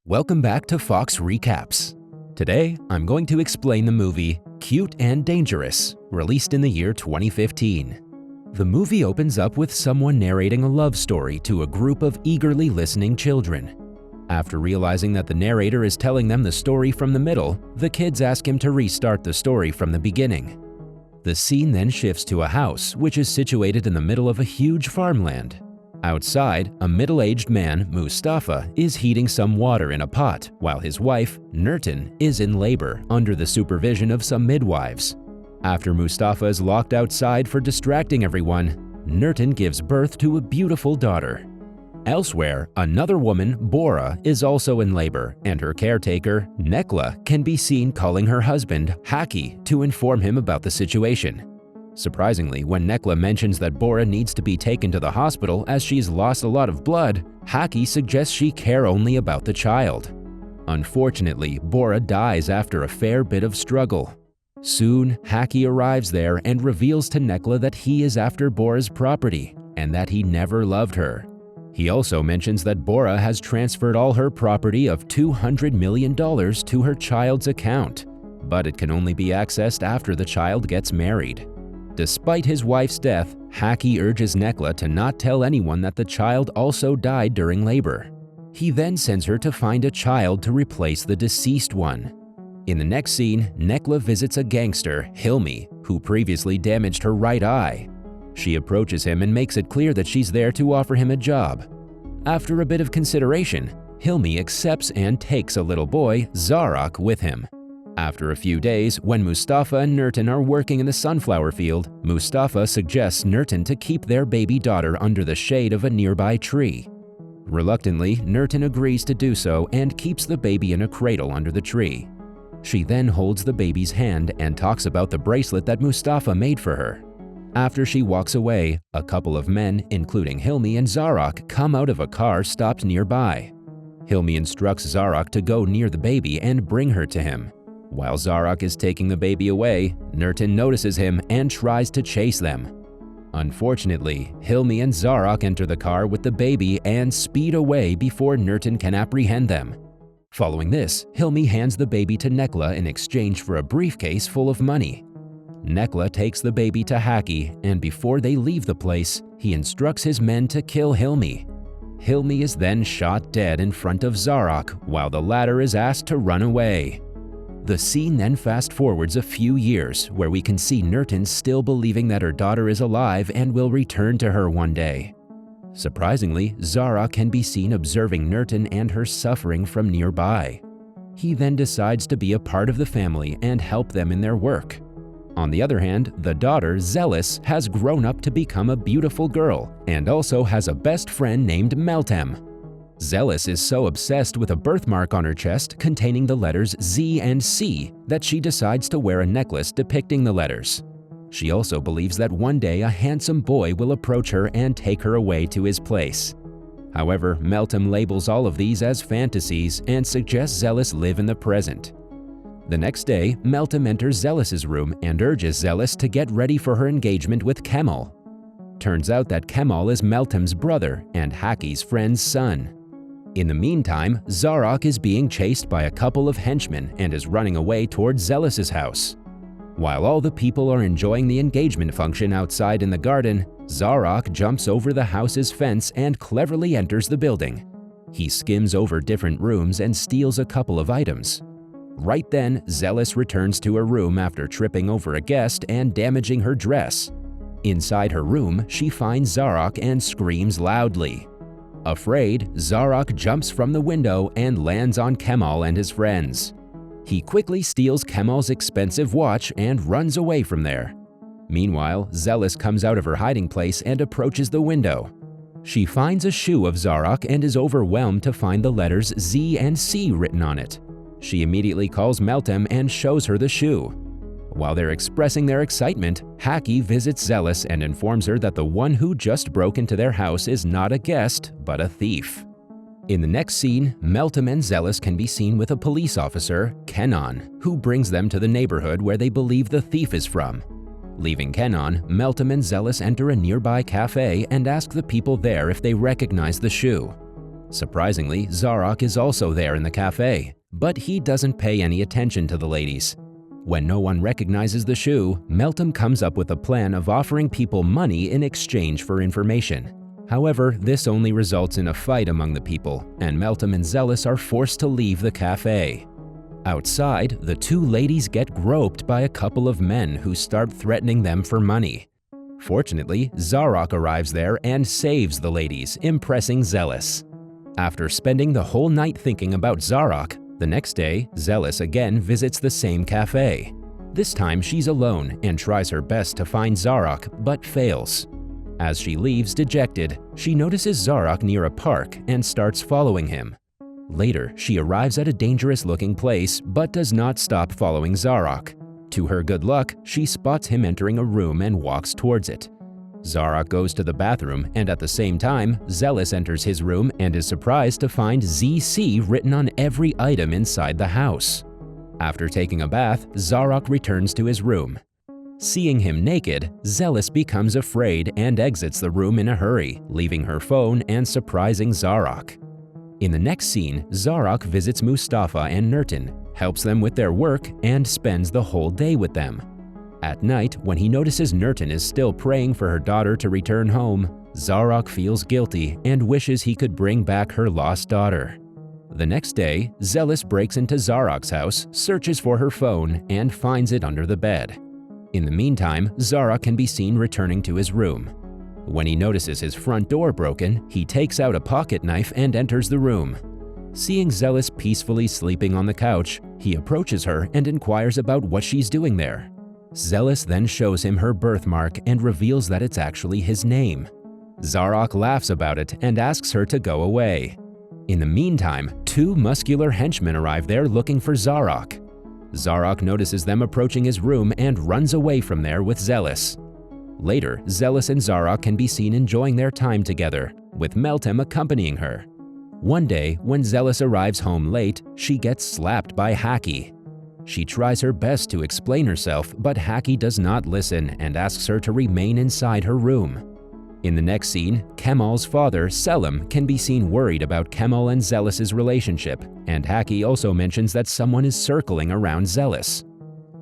Welcome back to Fox Recaps. Today, I'm going to explain the movie Cute and Dangerous, released in the year 2015. The movie opens up with someone narrating a love story to a group of eagerly listening children. After realizing that the narrator is telling them the story from the middle, the kids ask him to restart the story from the beginning. The scene then shifts to a house which is situated in the middle of a huge farmland. Outside, a middle-aged man, Mustafa, is heating some water in a pot, while his wife, Nurten, is in labor under the supervision of some midwives. After Mustafa is locked outside for distracting everyone, Nurten gives birth to a beautiful daughter. Elsewhere, another woman, Bora, is also in labor, and her caretaker, Nekla, can be seen calling her husband, Haki, to inform him about the situation. Surprisingly, when Nekla mentions that Bora needs to be taken to the hospital as she's lost a lot of blood, Haki suggests she care only about the child. Unfortunately, Bora dies after a fair bit of struggle. Soon, Haki arrives there and reveals to Nekla that he is after Bora's property and that he never loved her. He also mentions that Bora has transferred all her property of $200 million to her child's account, but it can only be accessed after the child gets married. Despite his wife's death, Haki urges Nekla to not tell anyone that the child also died during labor. He then sends her to find a child to replace the deceased one. In the next scene, Nekla visits a gangster, Hilmi, who previously damaged her right eye. She approaches him and makes it clear that she's there to offer him a job. After a bit of consideration, Hilmi accepts and takes a little boy, Zarak, with him. After a few days, when Mustafa and Nurten are working in the sunflower field, Mustafa suggests Nurten to keep their baby daughter under the shade of a nearby tree. Reluctantly, Nurten agrees to do so and keeps the baby in a cradle under the tree. She then holds the baby's hand and talks about the bracelet that Mustafa made for her. After she walks away, a couple of men, including Hilmi and Zarak, come out of a car stopped nearby. Hilmi instructs Zarak to go near the baby and bring her to him. While Zarak is taking the baby away, Nurten notices him and tries to chase them. Unfortunately, Hilmi and Zarak enter the car with the baby and speed away before Nurten can apprehend them. Following this, Hilmi hands the baby to Nekla in exchange for a briefcase full of money. Nekla takes the baby to Haki, and before they leave the place, he instructs his men to kill Hilmi. Hilmi is then shot dead in front of Zarak, while the latter is asked to run away. The scene then fast-forwards a few years, where we can see Nurten still believing that her daughter is alive and will return to her one day. Surprisingly, Zarak can be seen observing Nurten and her suffering from nearby. He then decides to be a part of the family and help them in their work. On the other hand, the daughter, Zelis, has grown up to become a beautiful girl and also has a best friend named Meltem. Zelis is so obsessed with a birthmark on her chest containing the letters Z and C that she decides to wear a necklace depicting the letters. She also believes that one day a handsome boy will approach her and take her away to his place. However, Meltem labels all of these as fantasies and suggests Zelis live in the present. The next day, Meltem enters Zelis's room and urges Zelis to get ready for her engagement with Kemal. Turns out that Kemal is Meltem's brother and Haki's friend's son. In the meantime, Zarak is being chased by a couple of henchmen and is running away towards Zelis's house. While all the people are enjoying the engagement function outside in the garden, Zarak jumps over the house's fence and cleverly enters the building. He skims over different rooms and steals a couple of items. Right then, Zelis returns to her room after tripping over a guest and damaging her dress. Inside her room, she finds Zarak and screams loudly. Afraid, Zarak jumps from the window and lands on Kemal and his friends. He quickly steals Kemal's expensive watch and runs away from there. Meanwhile, Zelis comes out of her hiding place and approaches the window. She finds a shoe of Zarak and is overwhelmed to find the letters Z and C written on it. She immediately calls Meltem and shows her the shoe. While they're expressing their excitement, Haki visits Zelis and informs her that the one who just broke into their house is not a guest, but a thief. In the next scene, Meltem and Zelis can be seen with a police officer, Kenan, who brings them to the neighborhood where they believe the thief is from. Leaving Kenan, Meltem and Zelis enter a nearby cafe and ask the people there if they recognize the shoe. Surprisingly, Zarok is also there in the cafe, but he doesn't pay any attention to the ladies. When no one recognizes the shoe, Meltem comes up with a plan of offering people money in exchange for information. However, this only results in a fight among the people, and Meltem and Zealous are forced to leave the cafe. Outside, the two ladies get groped by a couple of men who start threatening them for money. Fortunately, Zarok arrives there and saves the ladies, impressing Zealous. After spending the whole night thinking about Zarok, the next day, Zealous again visits the same cafe. This time she's alone and tries her best to find Zarok, but fails. As she leaves dejected, she notices Zarok near a park and starts following him. Later, she arrives at a dangerous-looking place but does not stop following Zarok. To her good luck, she spots him entering a room and walks towards it. Zarok goes to the bathroom, and at the same time, Zealous enters his room and is surprised to find ZC written on every item inside the house. After taking a bath, Zarok returns to his room. Seeing him naked, Zealous becomes afraid and exits the room in a hurry, leaving her phone and surprising Zarok. In the next scene, Zarok visits Mustafa and Nurten, helps them with their work, and spends the whole day with them. At night, when he notices Nurten is still praying for her daughter to return home, Zarok feels guilty and wishes he could bring back her lost daughter. The next day, Zealous breaks into Zarok's house, searches for her phone, and finds it under the bed. In the meantime, Zarok can be seen returning to his room. When he notices his front door broken, he takes out a pocket knife and enters the room. Seeing Zealous peacefully sleeping on the couch, he approaches her and inquires about what she's doing there. Zealous then shows him her birthmark and reveals that it's actually his name. Zarok laughs about it and asks her to go away. In the meantime, two muscular henchmen arrive there looking for Zarok. Zarok notices them approaching his room and runs away from there with Zealous. Later, Zealous and Zarok can be seen enjoying their time together, with Meltem accompanying her. One day, when Zealous arrives home late, she gets slapped by Haki. She tries her best to explain herself, but Haki does not listen and asks her to remain inside her room. In the next scene, Kemal's father, Selim, can be seen worried about Kemal and Zealous's relationship, and Haki also mentions that someone is circling around Zealous.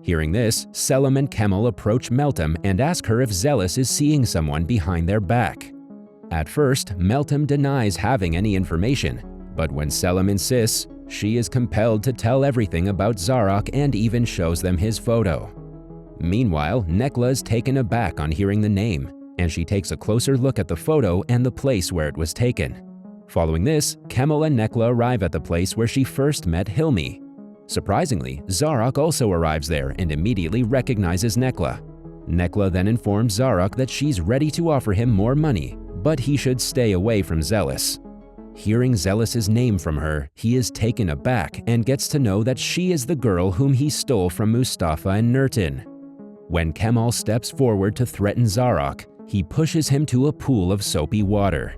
Hearing this, Selim and Kemal approach Meltem and ask her if Zealous is seeing someone behind their back. At first, Meltem denies having any information, but when Selim insists, she is compelled to tell everything about Zarok and even shows them his photo. Meanwhile, Nekla is taken aback on hearing the name, and she takes a closer look at the photo and the place where it was taken. Following this, Kemal and Nekla arrive at the place where she first met Hilmi. Surprisingly, Zarok also arrives there and immediately recognizes Nekla. Nekla then informs Zarok that she's ready to offer him more money, but he should stay away from Zealous. Hearing Zealous's name from her, he is taken aback and gets to know that she is the girl whom he stole from Mustafa and Nurten. When Kemal steps forward to threaten Zarok, he pushes him to a pool of soapy water.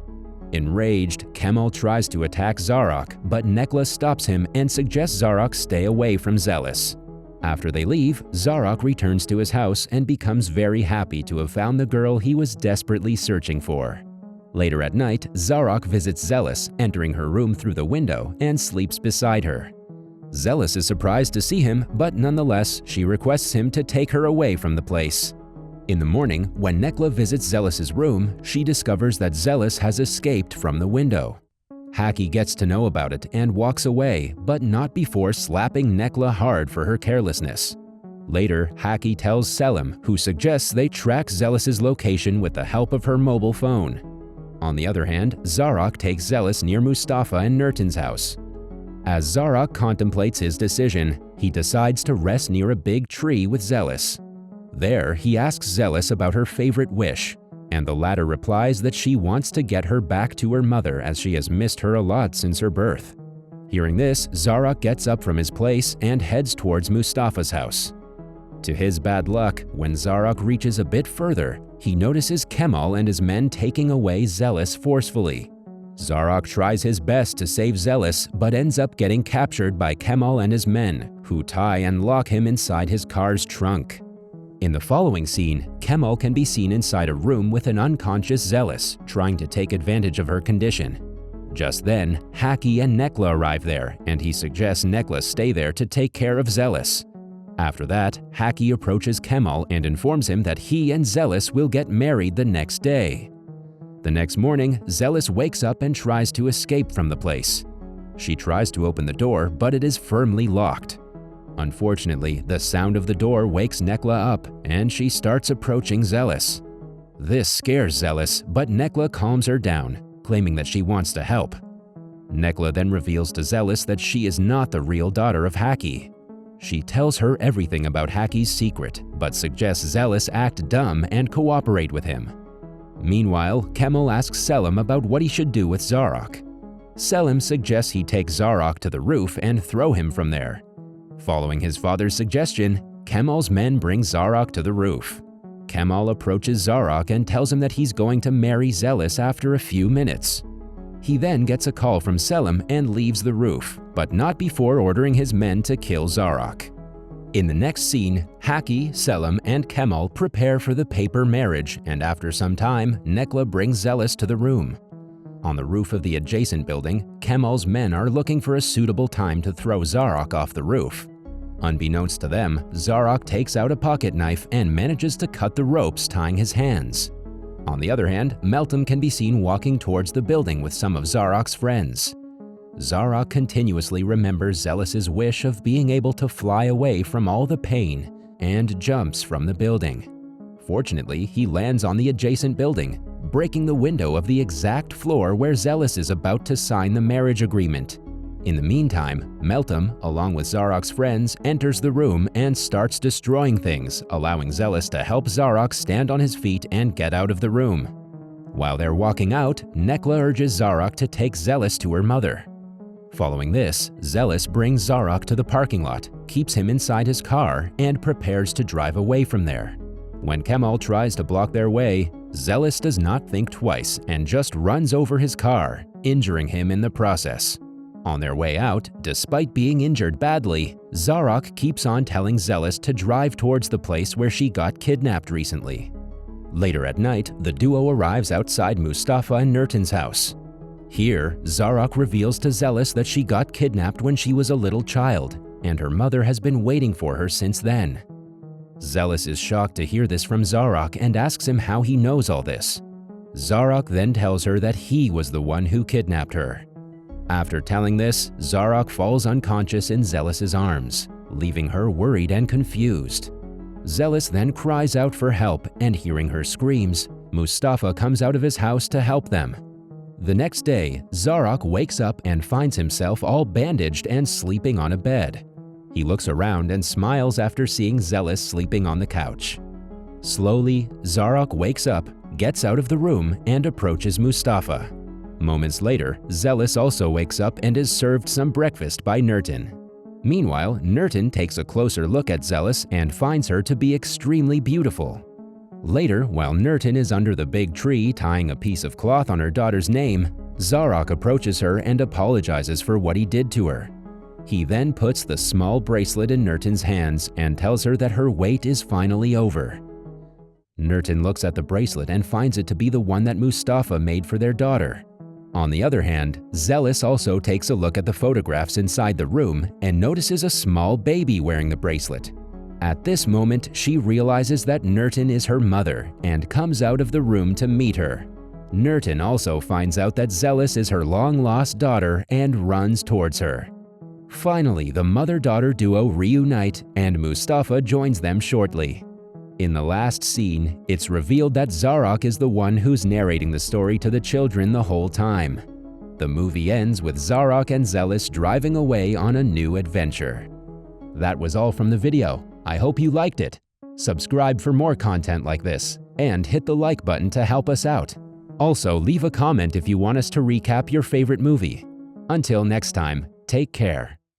Enraged, Kemal tries to attack Zarok, but Nekla stops him and suggests Zarok stay away from Zealous. After they leave, Zarok returns to his house and becomes very happy to have found the girl he was desperately searching for. Later at night, Zarok visits Zealous, entering her room through the window, and sleeps beside her. Zealous is surprised to see him, but nonetheless, she requests him to take her away from the place. In the morning, when Nekla visits Zealous's room, she discovers that Zealous has escaped from the window. Haki gets to know about it and walks away, but not before slapping Nekla hard for her carelessness. Later, Haki tells Selim, who suggests they track Zealous's location with the help of her mobile phone. On the other hand, Zarok takes Zealous near Mustafa and Nurten's house. As Zarok contemplates his decision, he decides to rest near a big tree with Zealous. There, he asks Zealous about her favorite wish, and the latter replies that she wants to get her back to her mother as she has missed her a lot since her birth. Hearing this, Zarok gets up from his place and heads towards Mustafa's house. To his bad luck, when Zarok reaches a bit further, he notices Kemal and his men taking away Zealous forcefully. Zarok tries his best to save Zealous, but ends up getting captured by Kemal and his men, who tie and lock him inside his car's trunk. In the following scene, Kemal can be seen inside a room with an unconscious Zealous, trying to take advantage of her condition. Just then, Haki and Nekla arrive there, and he suggests Nekla stay there to take care of Zealous. After that, Haki approaches Kemal and informs him that he and Zealous will get married the next day. The next morning, Zealous wakes up and tries to escape from the place. She tries to open the door, but it is firmly locked. Unfortunately, the sound of the door wakes Nekla up, and she starts approaching Zealous. This scares Zealous, but Nekla calms her down, claiming that she wants to help. Nekla then reveals to Zealous that she is not the real daughter of Haki. She tells her everything about Haki's secret, but suggests Zealous act dumb and cooperate with him. Meanwhile, Kemal asks Selim about what he should do with Zarok. Selim suggests he take Zarok to the roof and throw him from there. Following his father's suggestion, Kemal's men bring Zarok to the roof. Kemal approaches Zarok and tells him that he's going to marry Zealous after a few minutes. He then gets a call from Selim and leaves the roof, but not before ordering his men to kill Zarok. In the next scene, Haki, Selim, and Kemal prepare for the paper marriage, and after some time, Nekla brings Zealous to the room. On the roof of the adjacent building, Kemal's men are looking for a suitable time to throw Zarok off the roof. Unbeknownst to them, Zarok takes out a pocket knife and manages to cut the ropes tying his hands. On the other hand, Meltem can be seen walking towards the building with some of Zarok's friends. Zarok continuously remembers Zealous's wish of being able to fly away from all the pain and jumps from the building. Fortunately, he lands on the adjacent building, breaking the window of the exact floor where Zealous is about to sign the marriage agreement. In the meantime, Meltem, along with Zarok's friends, enters the room and starts destroying things, allowing Zealous to help Zarok stand on his feet and get out of the room. While they're walking out, Nekla urges Zarok to take Zealous to her mother. Following this, Zealous brings Zarok to the parking lot, keeps him inside his car, and prepares to drive away from there. When Kemal tries to block their way, Zealous does not think twice and just runs over his car, injuring him in the process. On their way out, despite being injured badly, Zarok keeps on telling Zealous to drive towards the place where she got kidnapped recently. Later at night, the duo arrives outside Mustafa and Nurten's house. Here, Zarok reveals to Zealous that she got kidnapped when she was a little child, and her mother has been waiting for her since then. Zealous is shocked to hear this from Zarok and asks him how he knows all this. Zarok then tells her that he was the one who kidnapped her. After telling this, Zarok falls unconscious in Zealous's arms, leaving her worried and confused. Zealous then cries out for help, and hearing her screams, Mustafa comes out of his house to help them. The next day, Zarok wakes up and finds himself all bandaged and sleeping on a bed. He looks around and smiles after seeing Zealous sleeping on the couch. Slowly, Zarok wakes up, gets out of the room, and approaches Mustafa. Moments later, Zealous also wakes up and is served some breakfast by Nurten. Meanwhile, Nurten takes a closer look at Zealous and finds her to be extremely beautiful. Later, while Nurten is under the big tree tying a piece of cloth on her daughter's name, Zarok approaches her and apologizes for what he did to her. He then puts the small bracelet in Nurten's hands and tells her that her wait is finally over. Nurten looks at the bracelet and finds it to be the one that Mustafa made for their daughter. On the other hand, Zealous also takes a look at the photographs inside the room and notices a small baby wearing the bracelet. At this moment, she realizes that Nurten is her mother and comes out of the room to meet her. Nurten also finds out that Zealous is her long-lost daughter and runs towards her. Finally, the mother-daughter duo reunite and Mustafa joins them shortly. In the last scene, it's revealed that Zarok is the one who's narrating the story to the children the whole time. The movie ends with Zarok and Zealous driving away on a new adventure. That was all from the video. I hope you liked it. Subscribe for more content like this, and hit the like button to help us out. Also, leave a comment if you want us to recap your favorite movie. Until next time, take care.